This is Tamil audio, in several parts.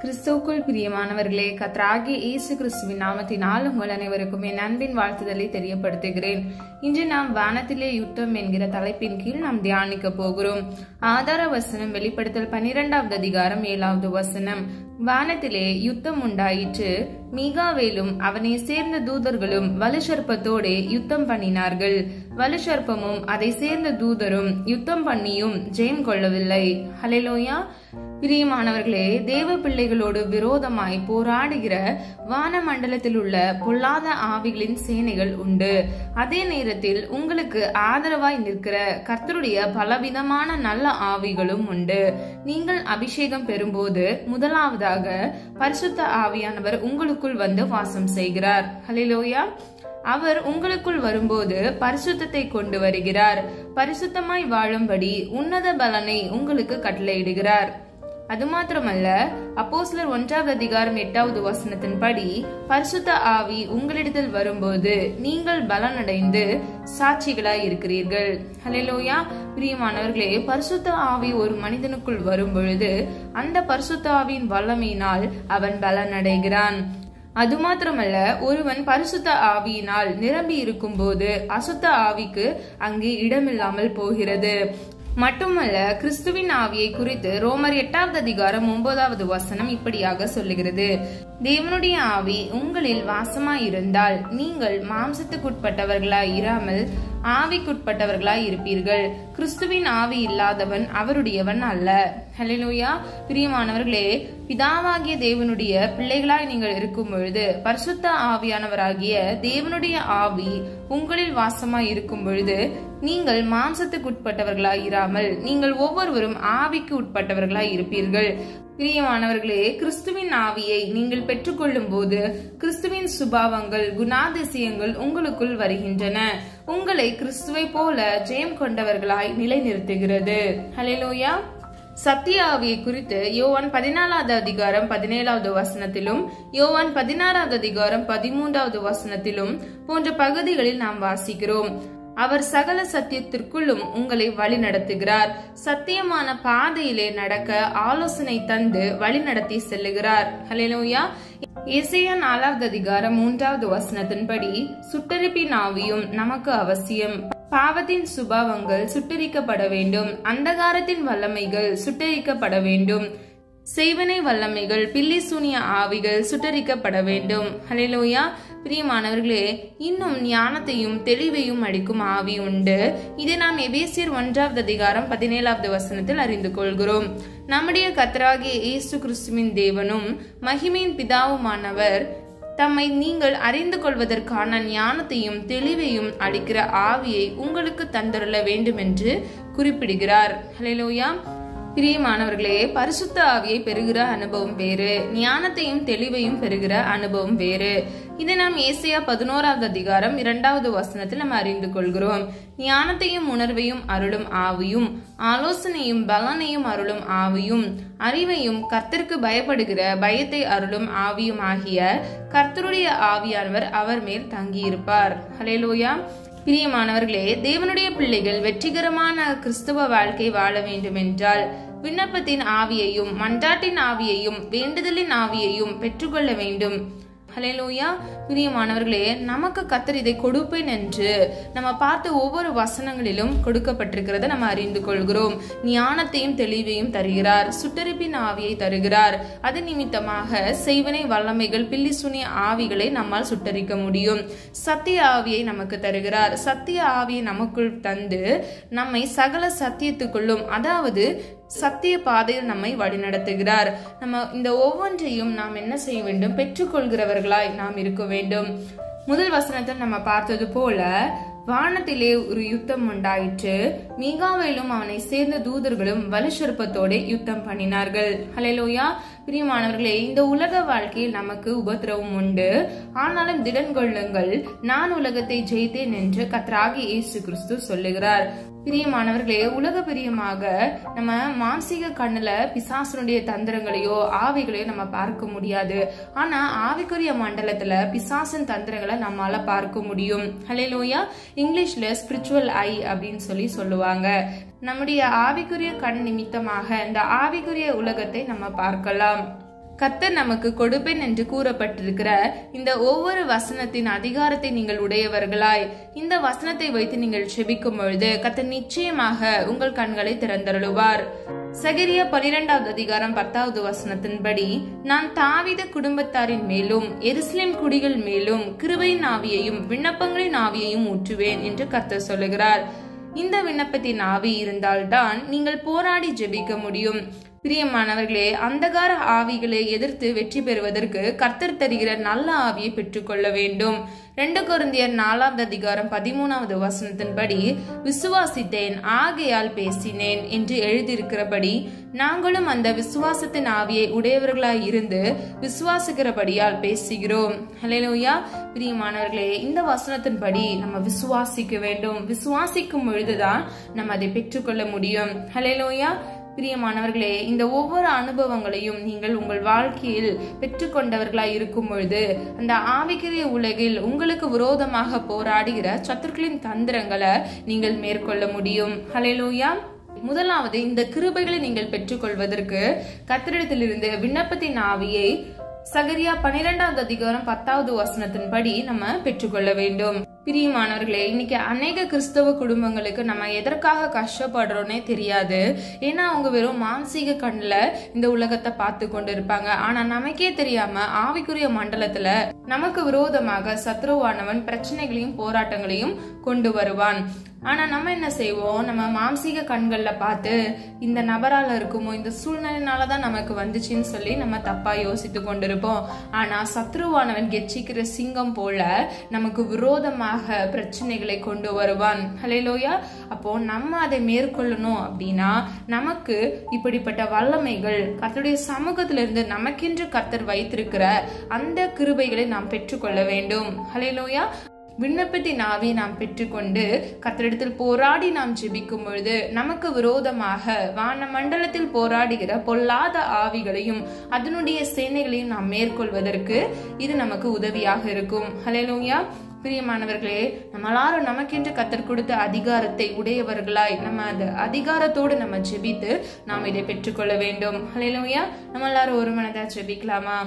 கிறிஸ்துவுக்குள் பிரியமானவர்களே, கர்த்தராகிய இயேசு கிறிஸ்துவின் நாமத்தினால் உங்கள் அனைவருக்கும் என் அன்பின் வாழ்த்துதலை தெரியப்படுத்துகிறேன். இன்று நாம் வானத்திலே யுத்தம் என்கிற தலைப்பின் கீழ் நாம் தியானிக்க போகிறோம். ஆதார வசனம் வெளிப்படுத்தல் 12வது அதிகாரம் 7வது வசனம். வானத்திலே யுத்தம் உண்டாயிற்று, மீகாவேலும் அவனை சேர்ந்த தூதர்களும் வலுசர்ப்பத்தோடே யுத்தம் பண்ணினார்கள். வலுசர்ப்பமும் அதை சேர்ந்த தூதரும் யுத்தம் பண்ணியும் ஜெயம் கொள்ளவில்லை. ஹல்லேலூயா. பிரியமானவர்களே, தேவ பிள்ளைகளோடு விரோதமாய் போராடுகிற வானமண்டலத்தில் உள்ள பொல்லாத ஆவிகளின் சேனைகள் உண்டு. அதே நேரத்தில் உங்களுக்கு ஆதரவாய் நிற்கிற கர்த்தருடைய பலவிதமான நல்ல ஆவிகளும் உண்டு. நீங்கள் அபிஷேகம் பெறும்போது முதலாவதாக பரிசுத்த ஆவியானவர் உங்களுக்குள் வந்து வாசம் செய்கிறார். ஹல்லேலூயா. அவர் உங்களுக்குள் வரும்போது பரிசுத்தத்தை கொண்டு வருகிறார். பரிசுத்தமாய் வாழும்படி உன்னத பலனை உங்களுக்கு கட்டளையிடுகிறார். அது மாத்திரமல்ல, அப்போஸ்தலர் 1வது அதிகாரம் 8வது வசனத்தின்படி பரிசுத்த ஆவி உங்களிடத்தில் வரும்போது நீங்கள் பலனடைந்து சாட்சிகளாய் இருக்கிறீர்கள். ஹல்லேலூயா. பிரியமானவர்களே, பரிசுத்த ஆவி ஒரு மனிதனுக்குள் வரும் பொழுது அந்த பரிசுத்த ஆவியின் வல்லமையினால் அவன் பலனடைகிறான். அது மாத்திரமல்ல, ஒருவன் பரிசுத்த ஆவியினால் நிரம்பி இருக்கும் போது அசுத்த ஆவிக்கு அங்கே இடமில்லாமல் போகிறது. மட்டுமல்ல, கிறிஸ்துவின் ஆவியை குறித்து ரோமர் 8வது அதிகாரம் 9வது வசனம் இப்படியாக சொல்லுகிறது: தேவனுடைய ஆவி உங்களில் வாசமாயிருந்தால் நீங்கள் மாம்சத்துக்குட்பட்டவர்களாய் இராமல் ஆவிக்குட்பட்டவர்களாய் இருப்பீர்கள். கிறிஸ்துவின் ஆவி இல்லாதவன் அவருடையவன் அல்ல. ஹல்லேலூயா. பிரியமானவர்களே, பிதாவாகிய தேவனுடைய பிள்ளைகளாய் நீங்கள் இருக்கும் பொழுது பரிசுத்த ஆவியானவராகிய தேவனுடைய ஆவி உங்களில் வாசமாய் இருக்கும் பொழுது நீங்கள் மாம்சத்துக்குட்பட்டவர்களாய் இராமல் நீங்கள் ஒவ்வொருவரும் ஆவிக்கு உட்பட்டவர்களாய் இருப்பீர்கள். பிரியமானவர்களே, கிறிஸ்துவின் ஆவியை நீங்கள் பெற்றுக்கொள்ளும் போது கிறிஸ்துவின் சுபாவங்கள், குணாதிசயங்கள் உங்களுக்குள் வருகின்றன. உங்களை கிறிஸ்துவை போல ஜெயம் கொண்டவர்களாய் நிலைநிறுத்துகிறது. ஹல்லேலூயா. சத்திய ஆவியை குறித்து யோவான் 14வது அதிகாரம் 17வது வசனத்திலும் யோவான் 16வது அதிகாரம் 13வது வசனத்திலும் போன்ற பகுதிகளில் நாம் வாசிக்கிறோம். அவர் சகல சத்தியத்திற்குள்ளும் உங்களை வழி நடத்துகிறார். சத்தியமான பாதையிலே நடக்க ஆலோசனை தந்து வழி நடத்தி செல்லுகிறார். ஹல்லேலூயா. ஏசாயா 4வது அதிகாரம் 3வது வசனத்தின்படி சுட்டரிப்பின் ஆவியும் நமக்கு அவசியம். பாவத்தின் சுபாவங்கள் சுட்டரிக்கப்பட வேண்டும். அந்தகாரத்தின் வல்லமைகள் சுட்டரிக்கப்பட வேண்டும். செய்வனை வல்லமைகள், பில்லி சூனிய ஆவிகள் சுட்டரிக்கப்பட வேண்டும். ஹல்லேலூயா. பிரியமானவர்களே, இன்னும் ஞானத்தையும் தெளிவையும் அளிக்கும் ஆவி உண்டு. இதை நாம் எபேசியர் 1வது அதிகாரம் 17வது வசனத்தில் அறிந்து கொள்கிறோம். நம்முடைய கர்த்தராகிய இயேசு கிறிஸ்துவின் தேவனும் மகிமையின் பிதாவுமானவர் தம்மை நீங்கள் அறிந்து கொள்வதற்கான ஞானத்தையும் தெளிவையும் அளிக்கிற ஆவியை உங்களுக்கு தந்தருள வேண்டும் என்று குறிப்பிடுகிறார். ஹல்லேலூயா. பிரியமானவர்களே, பரிசுத்த ஆவியை பெறுகிற அனுபவம் வேறு, ஞானத்தையும் தெளிவையும் பெறுகிற அனுபவம் வேறு. இதை நாம் ஏசாயா 11வது அதிகாரம் 2வது வசனத்தில் நாம் அறிந்து கொள்கிறோம். ஞானத்தையும் உணர்வையும் அருளும் ஆவியும், ஆலோசனையும் பலனையும் அருளும் ஆவியும், அறிவையும் கர்த்தருக்கு பயப்படுகிற பயத்தை அருளும் ஆவியும் ஆகிய கர்த்தருடைய ஆவியானவர் அவர் மேல் தங்கியிருப்பார். ஹல்லேலூயா. பிரியமானவர்களே, தேவனுடைய பிள்ளைகள் வெற்றிகரமான கிறிஸ்துவ வாழ்க்கை வாழ வேண்டும் என்றால் விண்ணப்பத்தின் ஆவியையும் மன்றாட்டின் ஆவியையும் வேண்டுதலின் ஆவியையும் பெற்றுக்கொள்ள வேண்டும். ஹல்லேலூயா. பிரியமானவர்களே, நமக்கு கர்த்தர் இதை கொடுப்பேன் என்று நம்ம பார்த்த ஒவ்வொரு வசனங்களிலும் கொடுக்கப்பட்டிருக்கிறத நம்ம அறிந்து கொள்கிறோம். ஞானத்தையும் தெளிவையும் தருகிறார். சுட்டரிப்பின் ஆவியை தருகிறார். அது நிமித்தமாக செய்வனை வல்லமைகள், பில்லி சூனிய ஆவிகளை நம்மால் சுட்டரிக்க முடியும். சத்திய ஆவியை நமக்கு தருகிறார். சத்திய ஆவியை நமக்குள் தந்து நம்மை சகல சத்தியத்துக்குள்ளும், அதாவது சத்திய பாதையில் நம்மை வழிநடத்துகிறார். நம்ம இந்த ஒவ்வொன்றையும் நாம் என்ன செய்ய வேண்டும்? பெற்றுக்கொள்கிறவர்களாய் நாம் இருக்க வேண்டும். முதல் வசனத்தில் நம்ம பார்த்தது போல வானத்திலே ஒரு யுத்தம் உண்டாயிற்று, மீகாவேலும் அவனை சேர்ந்த தூதர்களும் வலுசர்ப்பத்தோட யுத்தம் பண்ணினார்கள். ஹல்லேலூயா. பிரியமானவர்களே, இந்த உலக வாழ்க்கையில் நமக்கு உபத்திரவம் உண்டு. ஆனாலும் திடன் கொள்ளுங்கள், நான் உலகத்தை ஜெயித்தேன் என்று கர்த்தராகிய இயேசு கிறிஸ்து சொல்லுகிறார். பிரியமானவர்களே, உலக பிரியமாக நம்ம மாம்சீக கண்ணுல பிசாசனுடைய தந்திரங்களையோ ஆவிகளையோ நம்ம பார்க்க முடியாது. ஆனா ஆவிக்குரிய மண்டலத்துல பிசாசன் தந்திரங்களை நம்மால பார்க்க முடியும். ஹல்லேலூயா. இங்கிலீஷ்ல ஸ்பிரிச்சுவல் ஐ அப்படின்னு சொல்லுவாங்க. நம்முடைய ஆவிக்குரிய கண் நிமித்தமாக இந்த ஆவிக்குரிய உலகத்தை நம்ம பார்க்கலாம். கர்த்தர் நமக்கு கொடுப்பேன் என்று கூறப்பட்டிருக்கிற இந்த ஒவ்வொரு வசனத்தின் அதிகாரத்தை நீங்கள் உடையவர்களாய் இந்த வசனத்தை வைத்து நீங்கள் செபிக்கும் பொழுது கர்த்தர் நிச்சயமாக உங்கள் கண்களை திறந்தருளுவார். சகரியா 12வது அதிகாரம் 10வது வசனத்தின்படி, நான் தாவீது குடும்பத்தாரின் மேலும் எருசலேம் குடிகள் மேலும் கிருபையின் ஆவியையும் விண்ணப்பங்களின் ஆவியையும் ஊற்றுவேன் என்று கர்த்தர் சொல்லுகிறார். இந்த விண்ணப்பத்தின் ஆவி இருந்தால்தான் நீங்கள் போராடி ஜெபிக்க முடியும். பிரியமானவர்களே, அந்தகார ஆவிகளை எதிர்த்து வெற்றி பெறுவதற்கு கர்த்தர் தருகிற நல்ல ஆவியை பெற்றுக்கொள்ள வேண்டும். 2 கொரிந்தியர் 4வது அதிகாரம் 13வது வசனத்தின்படி, விசுவாசித்தேன் ஆகையால் பேசினேன் என்று எழுதியிருக்கிறபடி நாங்களும் அந்த விசுவாசத்தின் ஆவியை உடையவர்களாய் இருந்து விசுவாசிக்கிறபடியால் பேசுகிறோம். ஹல்லேலூயா. பிரியமானவர்களே, இந்த வசனத்தின்படி நம்ம விசுவாசிக்க வேண்டும். விசுவாசிக்கும் பொழுதுதான் நம்ம அதை பெற்றுக்கொள்ள முடியும். ஹல்லேலூயா. பிரியமானவர்களே, இந்த ஒவ்வொரு அனுபவங்களையும் நீங்கள் உங்கள் வாழ்க்கையில் பெற்றுக்கொண்டவர்களாய் இருக்கும் பொழுது அந்த ஆவிக்குரிய உலகில் உங்களுக்கு விரோதமாக போராடுகிற சத்துருக்களின் தந்திரங்களை நீங்கள் மேற்கொள்ள முடியும். ஹல்லேலூயா. முதலாவது, இந்த கிருபைகளை நீங்கள் பெற்றுக்கொள்வதற்கு கர்த்தரிடத்திலிருந்து விண்ணப்பத்தின் ஆவியை சகரியா 12வது அதிகாரம் 10வது வசனத்தின்படி நம்ம பெற்றுக்கொள்ள வேண்டும். பிரியமானவர்களே, இன்னைக்கு அநேக கிறிஸ்தவ குடும்பங்களுக்கு நம்ம எதற்காக கஷ்டப்படுறோன்னே தெரியாது. ஏன்னா அவங்க வெறும் மானசீக கண்ணுல இந்த உலகத்தை பார்த்து கொண்டு இருப்பாங்க. ஆனா நமக்கே தெரியாம ஆவிக்குரிய மண்டலத்துல நமக்கு விரோதமாக சத்ருவானவன் பிரச்சனைகளையும் போராட்டங்களையும் கொண்டு வருவான். ஆனா நம்ம என்ன செய்வோம், நம்ம மாம்சீக கண்கள்ல பார்த்து இந்த நபரால இருக்குமோ, இந்த சூழ்நிலைனாலதான் நமக்கு வந்துச்சுன்னு சொல்லி நம்ம தப்பா யோசித்து கொண்டிருப்போம். ஆனா சத்ருவானவன் கெச்சிக்கிற சிங்கம் போல நமக்கு விரோதமாக பிரச்சனைகளை கொண்டு வருவான். ஹல்லேலூயா. அப்போ நம்ம அதை மேற்கொள்ளணும் அப்படின்னா நமக்கு இப்படிப்பட்ட வல்லமைகள் கர்த்தருடைய சமூகத்திலிருந்து நமக்கென்று கர்த்தர் வைத்திருக்கிற அந்த கிருபைகளை நாம் பெற்றுக்கொள்ள வேண்டும். ஹல்லேலூயா. விண்ணப்பத்தின் ஆவியை நாம் பெற்றுக்கொண்டு கர்த்தரிடத்தில் போராடி நாம் ஜெபிக்கும் பொழுது நமக்கு விரோதமாக வான மண்டலத்தில் போராடுகிற பொல்லாத ஆவிகளையும் அதனுடைய சேனைகளையும் நாம் மேற்கொள்வதற்கு இது நமக்கு உதவியாக இருக்கும். ஹல்லேலூயா. பிரியமானவர்களே, நம்மளாரும் நமக்கென்று கர்த்தர் கொடுத்த அதிகாரத்தை உடையவர்களாய் நம்ம அந்த அதிகாரத்தோடு நம்ம ஜெபித்து நாம் இதை பெற்றுக்கொள்ள வேண்டும். ஹல்லேலூயா. நம்ம எல்லாரும் ஒரு மனதா ஜெபிக்கலாமா?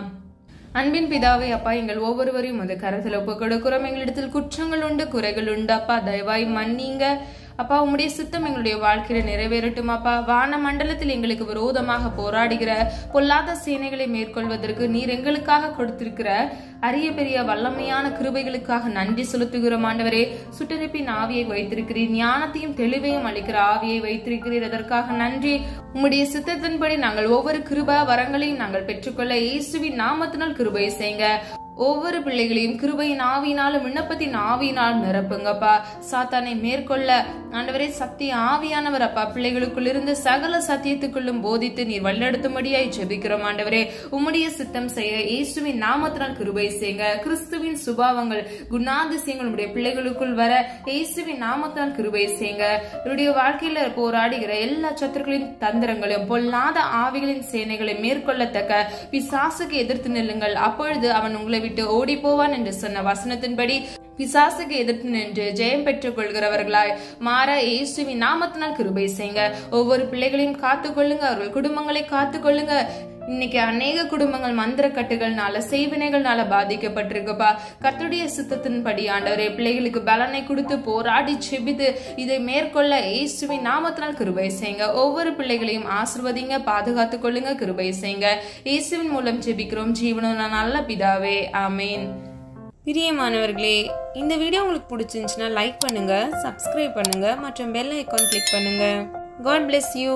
அன்பின் பிதாவே, அப்பா, எங்கள் ஒவ்வொருவரையும் அது கரத்துல ஒப்பு கொடுக்கிறோம். எங்களிடத்தில் குற்றங்கள் உண்டு, குறைகள் உண்டு. அப்பா, தயவாய் மன்னிங்க. அப்பா, உம்முடைய சித்தம் எங்களுடைய வாழ்க்கையில நிறைவேறட்டும். அப்பா, வான மண்டலத்தில் எங்களுக்கு விரோதமாக போராடுகிற பொல்லாத சேனைகளை மேற்கொள்வதற்கு நீர் எங்களுக்காக கொடுத்திருக்கிற அரிய பெரிய வல்லமையான கிருபைகளுக்காக நன்றி செலுத்துகிறோம். ஆண்டவரே, சுட்டரிப்பின் ஆவியை வைத்திருக்கிறீர், ஞானத்தையும் தெளிவையும் அளிக்கிற ஆவியை வைத்திருக்கிறீர். அதற்காக நன்றி. உம்முடைய சித்தத்தின்படி நாங்கள் ஒவ்வொரு கிருபா வரங்களையும் நாங்கள் பெற்றுக்கொள்ள இயேசுவின் நாமத்தினால் கிருபை செய்யுங்க. ஒவ்வொரு பிள்ளைகளையும் கிருபையின் ஆவியினாலும் விண்ணப்பத்தின் ஆவியினாலும் நிரப்புங்கப்பா. சாத்தானை மேற்கொள்ள ஆண்டவரே சத்திய ஆவியானவர் அப்பா பிள்ளைகளுக்குள் இருந்து சகல சத்தியத்துக்குள்ளும் போதித்து நீர் வழிநடத்தும்படியாய் ஜெபிக்கிறோம். ஆண்டவரே, உம்முடைய சித்தம் செய்ய இயேசுவின் நாமத்தினால் கிருபை செய்யுங்க. கிறிஸ்துவின் சுபாவங்கள் குணாதிசயங்கள் உடைய பிள்ளைகளுக்குள் வர இயேசுவின் நாமத்தினால் கிருபை செய்யுங்க. இவருடைய வாழ்க்கையில போராடுகிற எல்லா சத்துருக்களின் தந்திரங்களும் பொல்லாத ஆவிகளின் சேனைகளை மேற்கொள்ளத்தக்க பிசாசுக்கு எதிர்த்து நில்லுங்கள். அப்பொழுது அவன் உங்களை விட்டு ஓடி போவான் என்று சொன்ன வசனத்தின்படி பிசாசுக்கு எதிர்த்து நின்று ஜெயம் பெற்றுக் கொள்கிறவர்களாய் மாற இயேசுவின் நாமத்தினால் கிருபை செய்யுங்க. ஒவ்வொரு பிள்ளைகளையும் காத்துக்கொள்ளுங்க, அவர்கள் குடும்பங்களை காத்துக்கொள்ளுங்க. இன்னைக்கு அநேக குடும்பங்கள் மந்திர கட்டுகள்னால செய்வினைகள்னால பாதிக்கப்பட்டிருக்குப்பா. கர்த்தருடைய சித்தத்தின்படி ஆண்டவரே பிள்ளைகளுக்கு பலனை கொடுத்து போராடி செபித்து இதை மேற்கொள்ள இயேசுவின் நாமத்தினால் கிருபை செய்யுங்க. ஒவ்வொரு பிள்ளைகளையும் ஆசீர்வதிங்க, பாதுகாத்துக் கொள்ளுங்க, கிருபை செய்யுங்க. இயேசுவின் மூலம் ஜெபிக்கிறோம் ஜீவனுள்ள நல்ல பிதாவே, ஆமேன். பிரியமானவர்களே, இந்த வீடியோ உங்களுக்கு பிடிச்சிருந்துச்சுன்னா லைக் பண்ணுங்க, சப்ஸ்கிரைப் பண்ணுங்க மற்றும் பெல் ஐகான் கிளிக் பண்ணுங்க. God bless you.